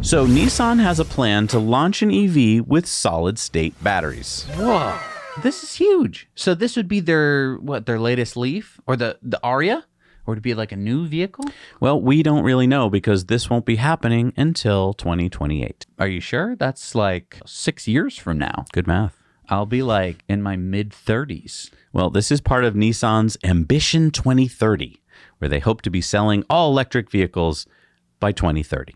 So Nissan has a plan to launch an EV with solid-state batteries. Whoa, this is huge. So this would be their latest Leaf or the Aria? Or would it be like a new vehicle? Well, we don't really know because this won't be happening until 2028. Are you sure? That's like 6 years from now. Good math. I'll be like in my mid-30s. Well, this is part of Nissan's Ambition 2030, where they hope to be selling all electric vehicles by 2030.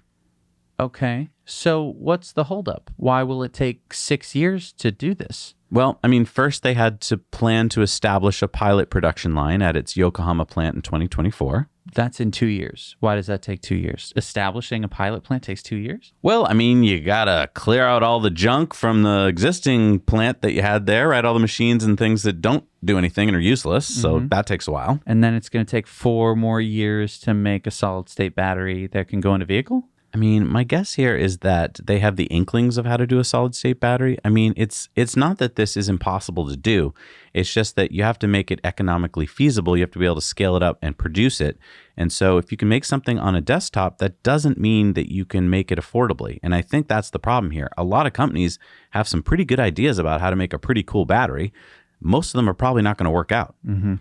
Okay, so what's the holdup? Why will it take 6 years to do this? Well, I mean, first they had to plan to establish a pilot production line at its Yokohama plant in 2024. That's in 2 years. Why does that take 2 years? Establishing a pilot plant takes 2 years? Well, I mean, you gotta clear out all the junk from the existing plant that you had there, right? All the machines and things that don't do anything and are useless. So that takes a while. And then it's going to take 4 more years to make a solid-state battery that can go in a vehicle? I mean, my guess here is that they have the inklings of how to do a solid state battery. I mean, it's not that this is impossible to do. It's just that you have to make it economically feasible. You have to be able to scale it up and produce it. And so if you can make something on a desktop, that doesn't mean that you can make it affordably. And I think that's the problem here. A lot of companies have some pretty good ideas about how to make a pretty cool battery. Most of them are probably not going to work out. Mm-hmm.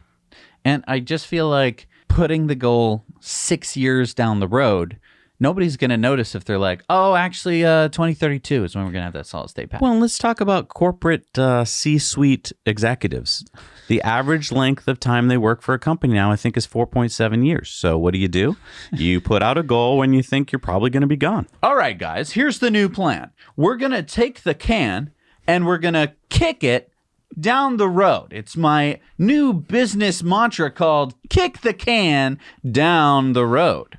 And I just feel like putting the goal 6 years down the road, nobody's going to notice if they're like, oh, actually, 2032 is when we're going to have that solid-state battery. Well, let's talk about corporate C-suite executives. The average length of time they work for a company now, I think, is 4.7 years. So what do? You put out a goal when you think you're probably going to be gone. All right, guys, here's the new plan. We're going to take the can and we're going to kick it down the road. It's my new business mantra called kick the can down the road.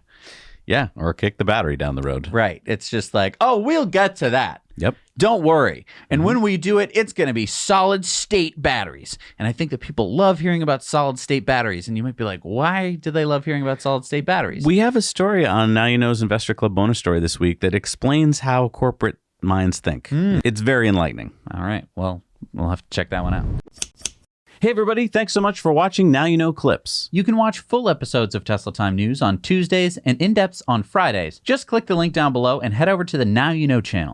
Yeah, or kick the battery down the road. Right. It's just like, oh, we'll get to that. Yep. Don't worry. And when we do it, it's going to be solid state batteries. And I think that people love hearing about solid state batteries. And you might be like, why do they love hearing about solid state batteries? We have a story on Now You Know's Investor Club bonus story this week that explains how corporate minds think. It's very enlightening. All right. Well, we'll have to check that one out. Hey, everybody. Thanks so much for watching Now You Know Clips. You can watch full episodes of Tesla Time News on Tuesdays and in-depths on Fridays. Just click the link down below and head over to the Now You Know channel.